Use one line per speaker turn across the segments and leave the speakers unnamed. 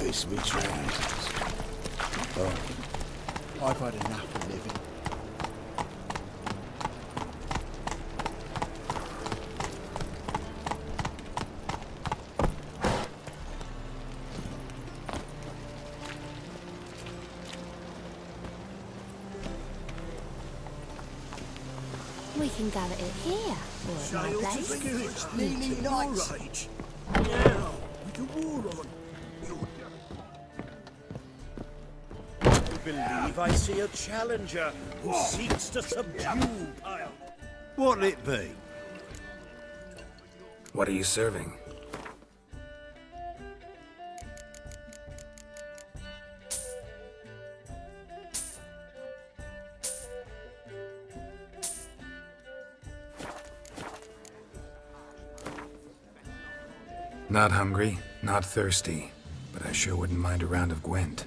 this which rises. Oh, I've had enough of living.
We can gather it here, or at my place.
Nearly night. Now, with the war on. I believe I see a challenger who seeks to subdue Pyle.
What'll it be?
What are you serving? Not hungry, not thirsty, but I sure wouldn't mind a round of Gwent.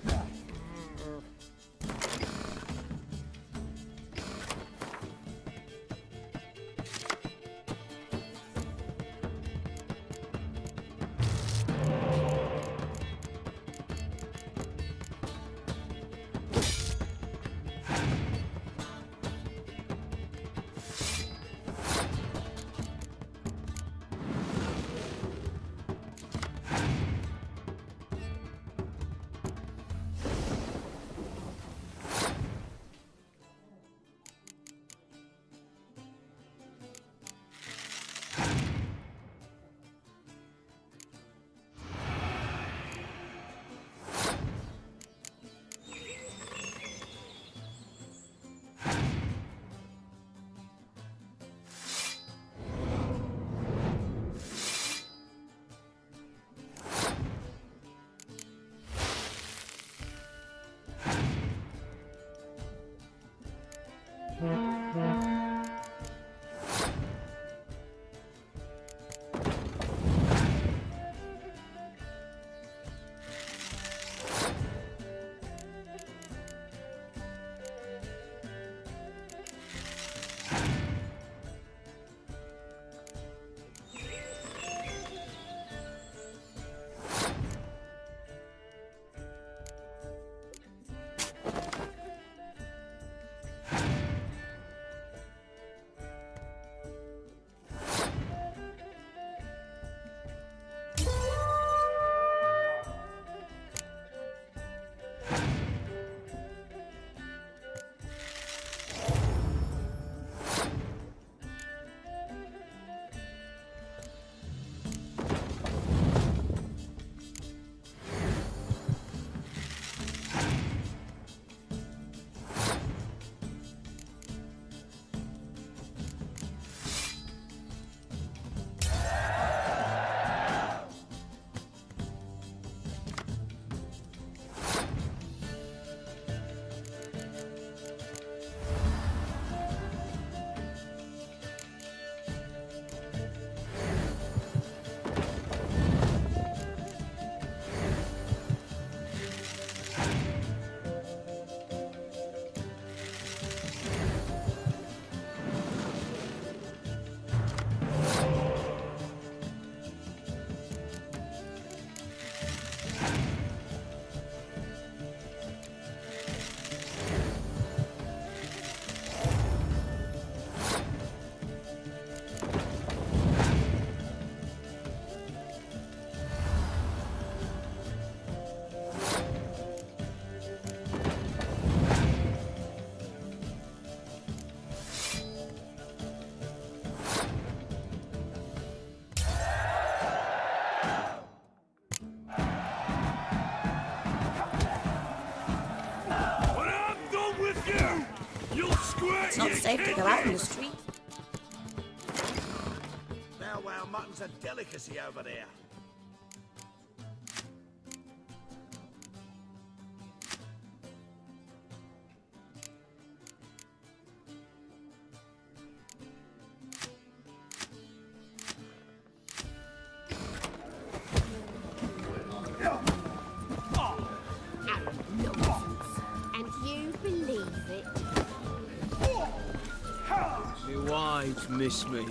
It's not safe to go out in the street.
Bow wow mutton's a delicacy over there.
Miss me.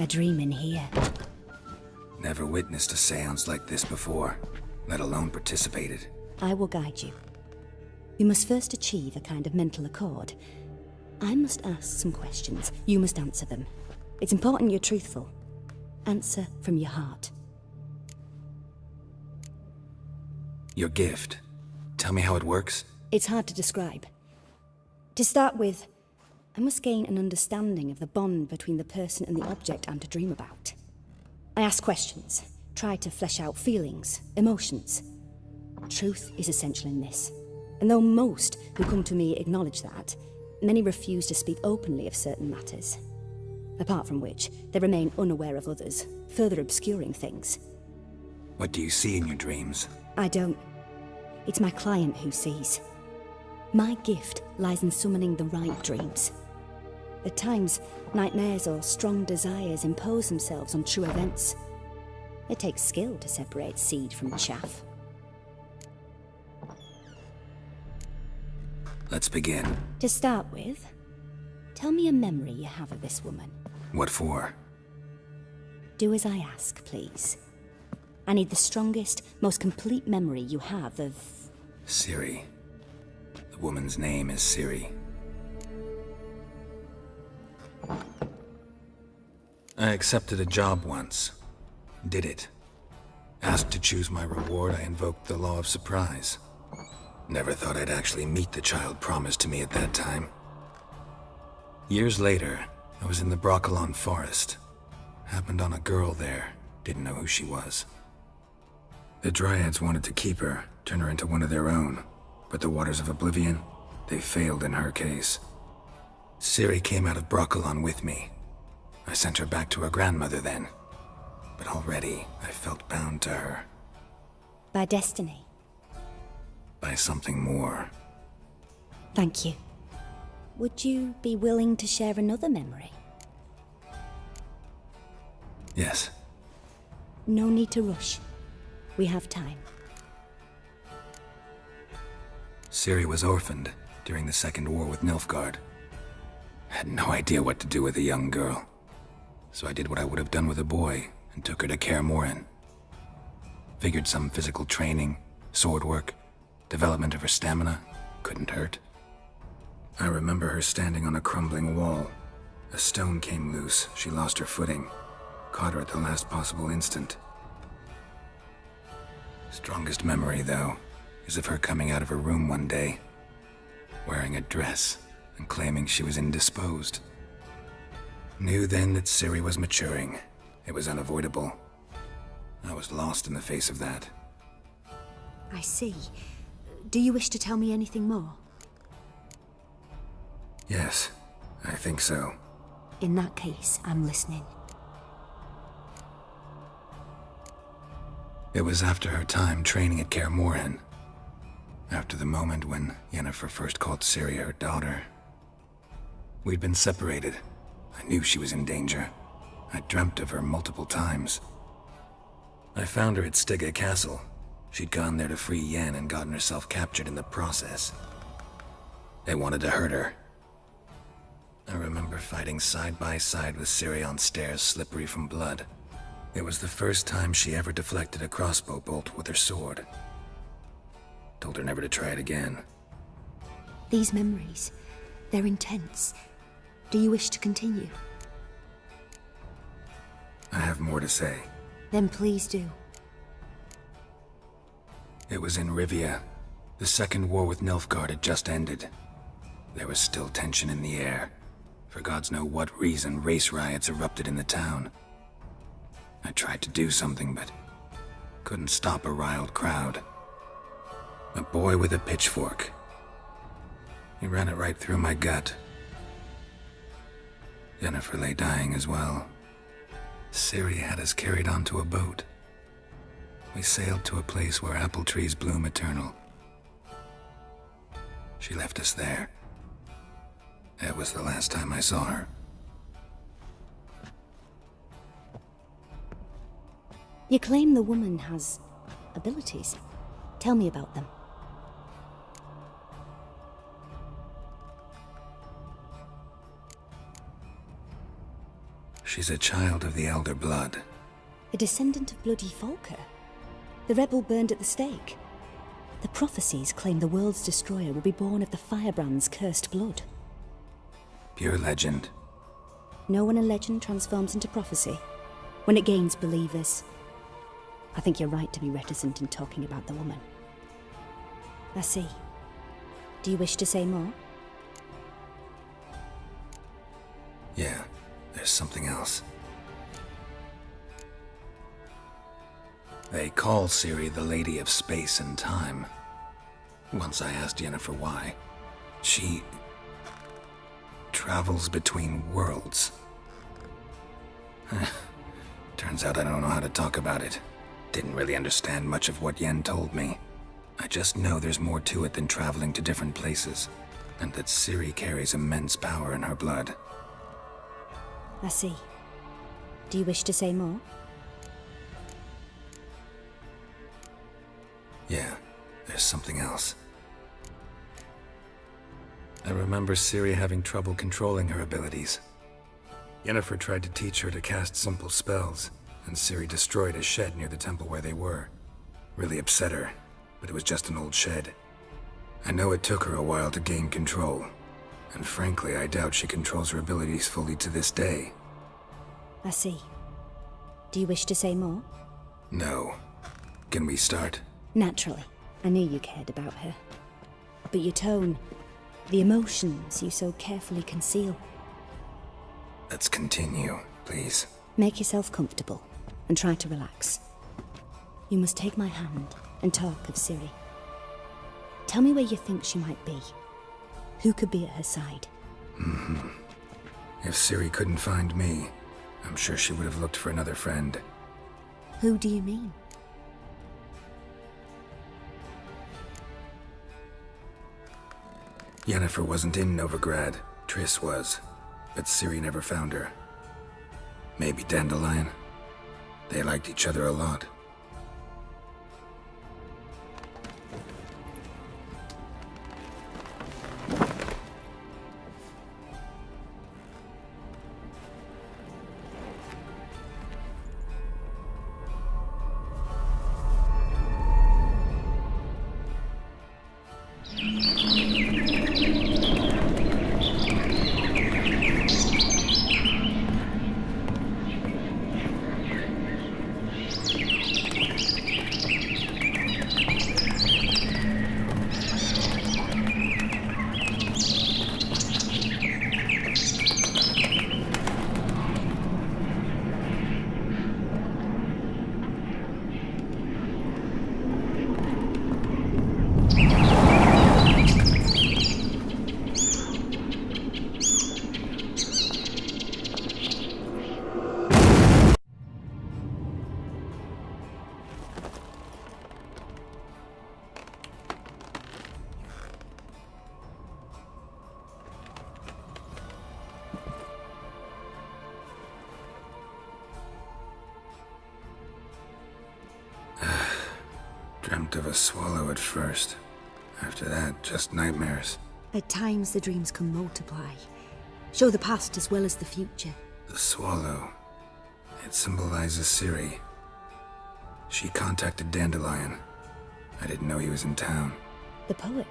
A dream in here.
Never witnessed a seance like this before, let alone participated.
I will guide you. You must first achieve a kind of mental accord. I must ask some questions. You must answer them. It's important you're truthful. Answer from your heart.
Your gift. Tell me how it works.
It's hard to describe. To start with, I must gain an understanding of the bond between the person and the object I'm to dream about. I ask questions, try to flesh out feelings, emotions. Truth is essential in this. And though most who come to me acknowledge that, many refuse to speak openly of certain matters. Apart from which, they remain unaware of others, further obscuring things.
What do you see in your dreams?
I don't. It's my client who sees. My gift lies in summoning the right dreams. At times, nightmares or strong desires impose themselves on true events. It takes skill to separate seed from chaff.
Let's begin.
To start with, tell me a memory you have of this woman.
What for?
Do as I ask, please. I need the strongest, most complete memory you have of...
Ciri. The woman's name is Ciri. I accepted a job once. Did it. Asked to choose my reward, I invoked the law of surprise. Never thought I'd actually meet the child promised to me at that time. Years later, I was in the Broccolon forest. Happened on a girl there. Didn't know who she was. The Dryads wanted to keep her, turn her into one of their own. But the Waters of Oblivion, they failed in her case. Ciri came out of Broccolon with me. I sent her back to her grandmother then. But already, I felt bound to her.
By destiny.
By something more.
Thank you. Would you be willing to share another memory?
Yes.
No need to rush. We have time.
Ciri was orphaned during the Second War with Nilfgaard. Had no idea what to do with a young girl. So I did what I would have done with a boy and took her to Kaer Morhen. Figured some physical training, sword work, development of her stamina couldn't hurt. I remember her standing on a crumbling wall. A stone came loose, she lost her footing. Caught her at the last possible instant. Strongest memory, though, is of her coming out of her room one day, wearing a dress and claiming she was indisposed. Knew then that Ciri was maturing. It was unavoidable. I was lost in the face of that.
I see. Do you wish to tell me anything more?
Yes, I think so.
In that case, I'm listening.
It was after her time training at Kaer Morhen. After the moment when Yennefer first called Ciri her daughter. We'd been separated. I knew she was in danger. I dreamt of her multiple times. I found her at Stygga Castle. She'd gone there to free Yen and gotten herself captured in the process. They wanted to hurt her. I remember fighting side by side with Ciri on stairs slippery from blood. It was the first time she ever deflected a crossbow bolt with her sword. Told her never to try it again.
These memories, they're intense. Do you wish to continue?
I have more to say.
Then please do.
It was in Rivia. The Second War with Nilfgaard had just ended. There was still tension in the air. For gods know what reason, race riots erupted in the town. I tried to do something, but couldn't stop a riled crowd. A boy with a pitchfork. He ran it right through my gut. Yennefer lay dying as well. Ciri had us carried onto a boat. We sailed to a place where apple trees bloom eternal. She left us there. That was the last time I saw her.
You claim the woman has abilities. Tell me about them.
She's a child of the Elder Blood.
A descendant of bloody Falker. The rebel burned at the stake. The prophecies claim the world's destroyer will be born of the Firebrand's cursed blood.
Pure legend.
Know when a legend transforms into prophecy? When it gains believers. I think you're right to be reticent in talking about the woman. I see. Do you wish to say more?
Yeah, there's something else. They call Ciri the Lady of Space and Time. Once I asked Yennefer why. She travels between worlds. Turns out I don't know how to talk about it. Didn't really understand much of what Yen told me. I just know there's more to it than traveling to different places, and that Ciri carries immense power in her blood.
I see. Do you wish to say more?
Yeah, there's something else. I remember Ciri having trouble controlling her abilities. Yennefer tried to teach her to cast simple spells, and Ciri destroyed a shed near the temple where they were. Really upset her, but it was just an old shed. I know it took her a while to gain control, and frankly, I doubt she controls her abilities fully to this day.
I see. Do you wish to say more?
No. Can we start?
Naturally. I knew you cared about her. But your tone, the emotions you so carefully conceal.
Let's continue, please.
Make yourself comfortable, and try to relax. You must take my hand and talk of Ciri. Tell me where you think she might be. Who could be at her side?
If Ciri couldn't find me, I'm sure she would have looked for another friend.
Who do you mean?
Yennefer wasn't in Novigrad. Triss was. But Ciri never found her. Maybe Dandelion? They liked each other a lot. Dreamt of a swallow at first. After that, just nightmares.
At times the dreams can multiply. Show the past as well as the future.
The swallow. It symbolizes Ciri. She contacted Dandelion. I didn't know he was in town.
The poet.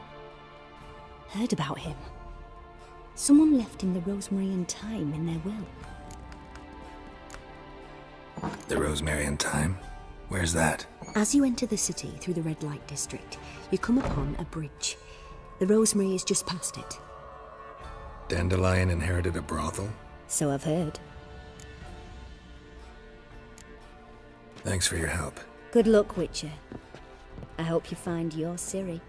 Heard about him. Someone left him the rosemary and thyme in their will.
The Rosemary and Thyme? Where's that?
As you enter the city through the red light district, you come upon a bridge. The rosemary is just past it.
Dandelion inherited a brothel?
So I've heard.
Thanks for your help.
Good luck, Witcher. I hope you find your Ciri.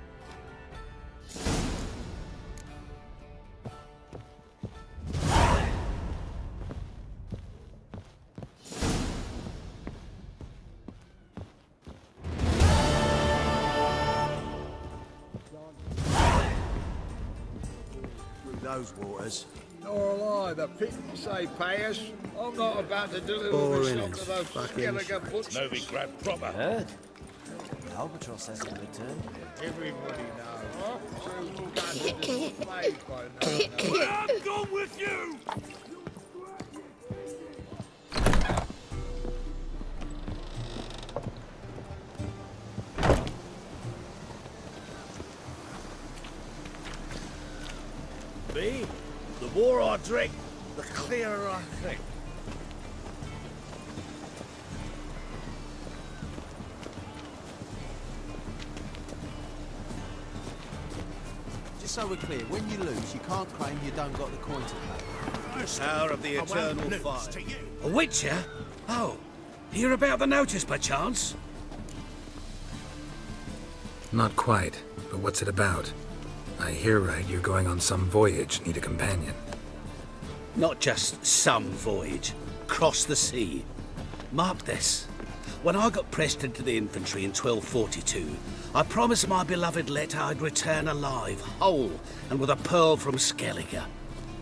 Those waters.
Nor I. The people say pay us. I'm not about to deliver
Boring
the stock to those
fucking
skeleton butchers.
Novigrad proper.
Heard? The albatross hasn't returned.
Everybody knows. Two guns and a slave by now.
I'm gone with you! more I drink, the clearer I think.
Just so we're clear, when you lose, you can't claim you don't got the coin to pay.
Power of the eternal fire.
A witcher? Oh, hear about the notice by chance?
Not quite, but what's it about? I hear right, you're going on some voyage, need a companion.
Not just some voyage. Cross the sea. Mark this. When I got pressed into the infantry in 1242, I promised my beloved Letta I'd return alive, whole, and with a pearl from Skellige.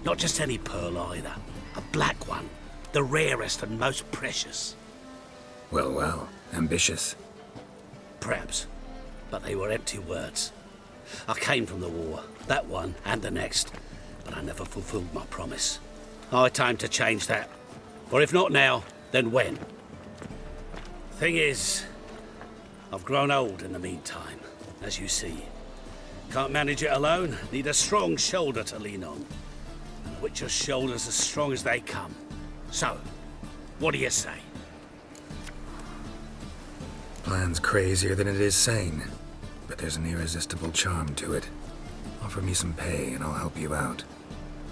Not just any pearl either. A black one. The rarest and most precious.
Well, well, ambitious.
Perhaps. But they were empty words. I came from the war, that one and the next, but I never fulfilled my promise. High time to change that. For if not now, then when? Thing is, I've grown old in the meantime, as you see. Can't manage it alone, need a strong shoulder to lean on. And Witcher's shoulders as strong as they come. So, what do you say?
Plan's crazier than it is sane, but there's an irresistible charm to it. Offer me some pay and I'll help you out.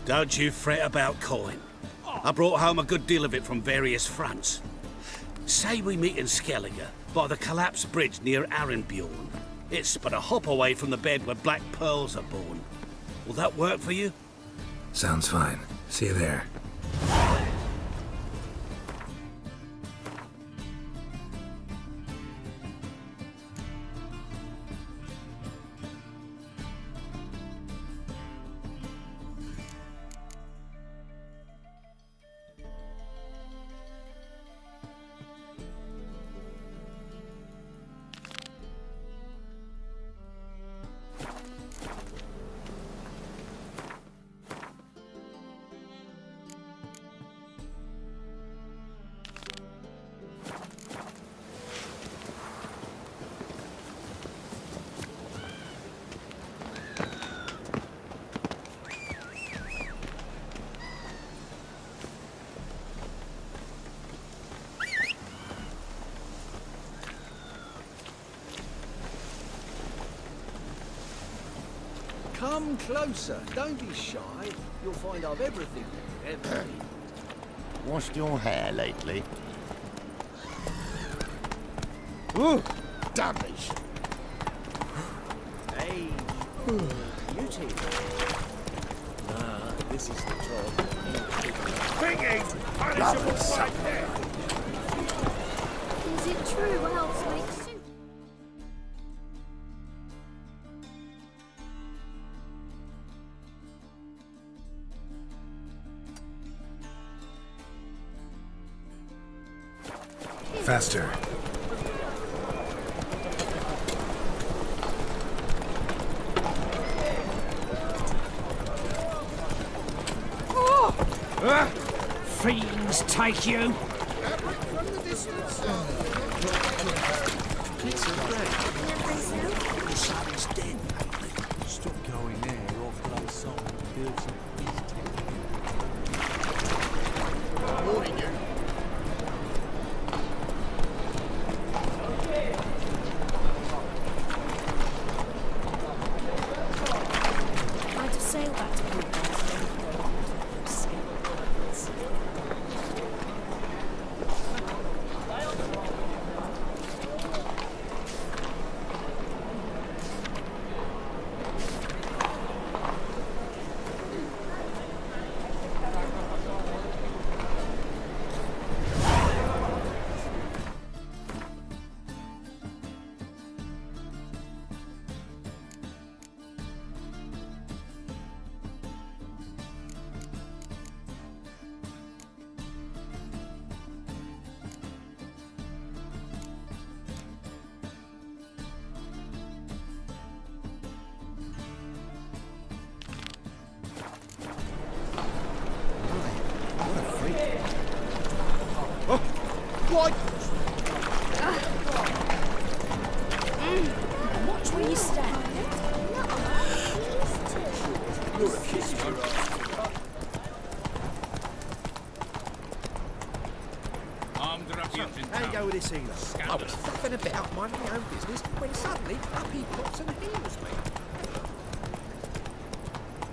Don't you fret about coin. I brought home a good deal of it from various fronts. Say we meet in Skellige, by the collapsed bridge near Arenbjorn. It's but a hop away from the bed where black pearls are born. Will that work for you?
Sounds fine. See you there.
Come closer. Don't be shy. You'll find I've everything. Everything.
Washed your hair lately?
Ooh, damage.
Hey, beauty. Nah, this is the job.
Thinking! Punishable right there!
Is it true elves make soup?
Faster.
Fiends take you! The sun is dead.
Stop going there, or flow song builds up his
Morning, you.
I'd sail back to Port.
What?
Watch where you stand.
You're a kid, you
How you go with this healer?
I was fluffing about minding my own business when suddenly up he pops and heals me.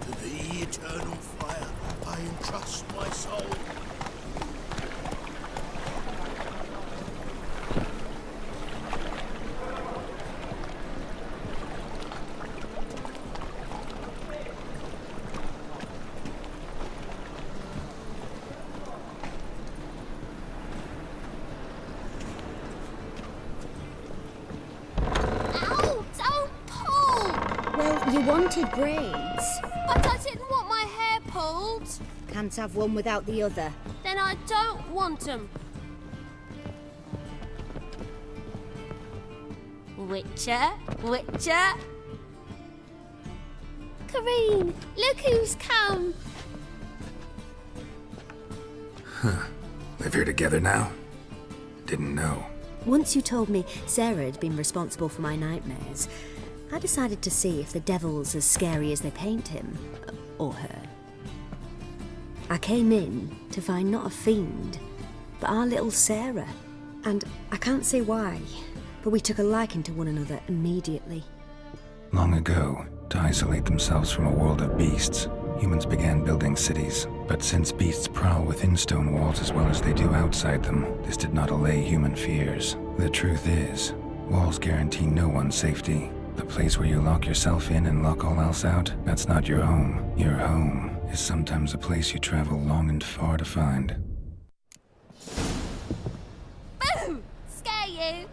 To the eternal fire, I entrust my soul.
You wanted braids.
But I didn't want my hair pulled.
Can't have one without the other.
Then I don't want them. Witcher, Witcher. Kareen, look who's come.
Live here together now? Didn't know.
Once you told me Sarah had been responsible for my nightmares, I decided to see if the devil's as scary as they paint him. Or her. I came in to find not a fiend, but our little Sarah. And I can't say why, but we took a liking to one another immediately.
Long ago, to isolate themselves from a world of beasts, humans began building cities. But since beasts prowl within stone walls as well as they do outside them, this did not allay human fears. The truth is, walls guarantee no one's safety. The place where you lock yourself in and lock all else out, that's not your home. Your home is sometimes a place you travel long and far to find.
Boo! Scare you.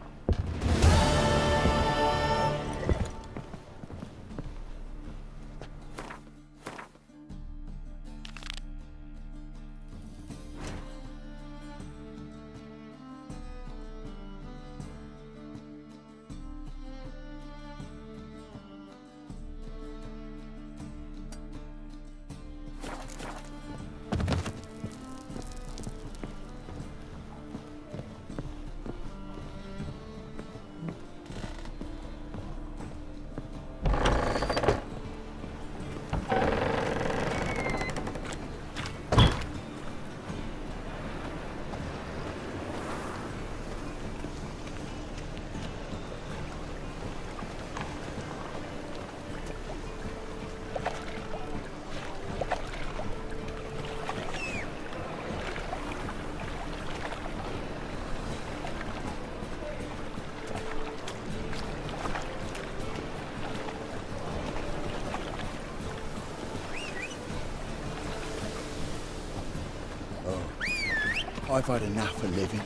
I've had enough of living.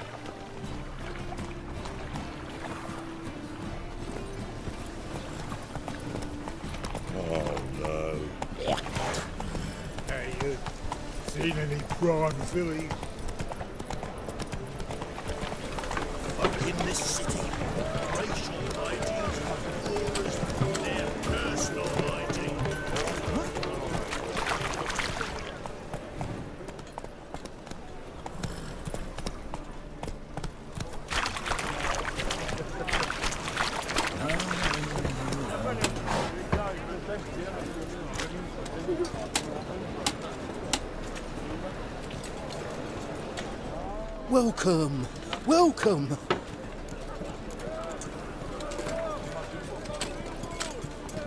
Oh no. Hey, you seen any prime fillies?
But in this city, racial ideas are always their personal ID.
Welcome, welcome.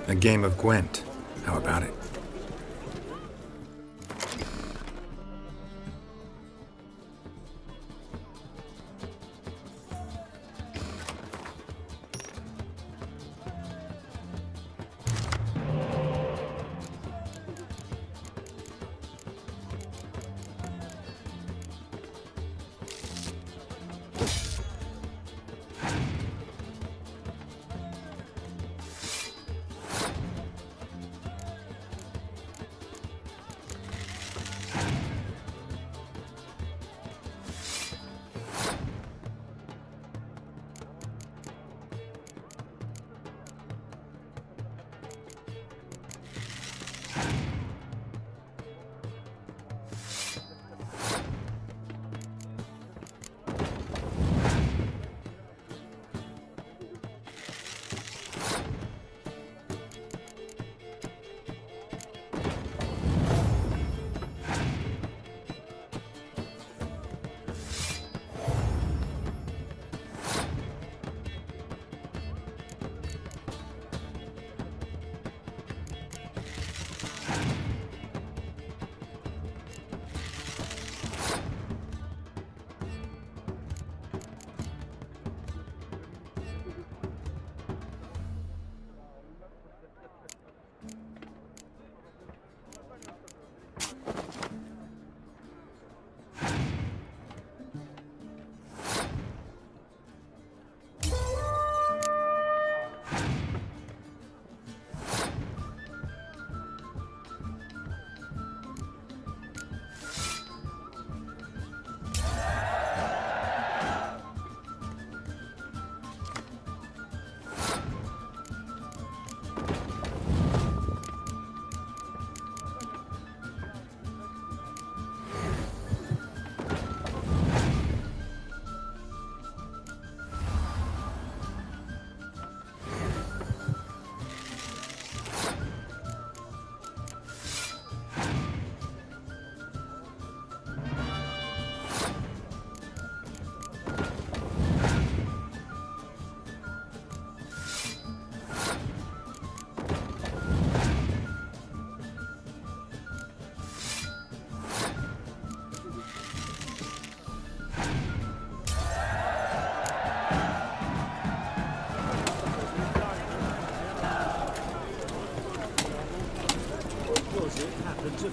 A game of Gwent. How about it?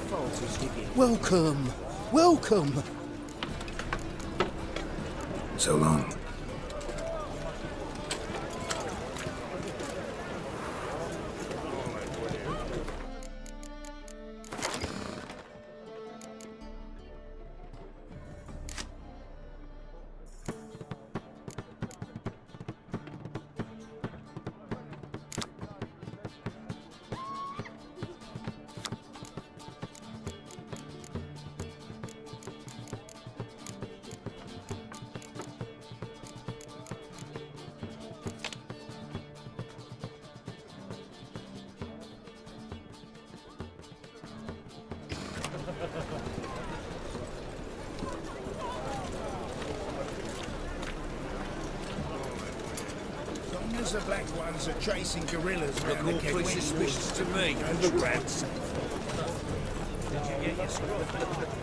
far too sticky.
Welcome! Welcome!
So long.
As the black ones are chasing gorillas
Look
around the
all pretty
Kedwin
suspicious to me.
Don't you grab some. Did you get your scruff?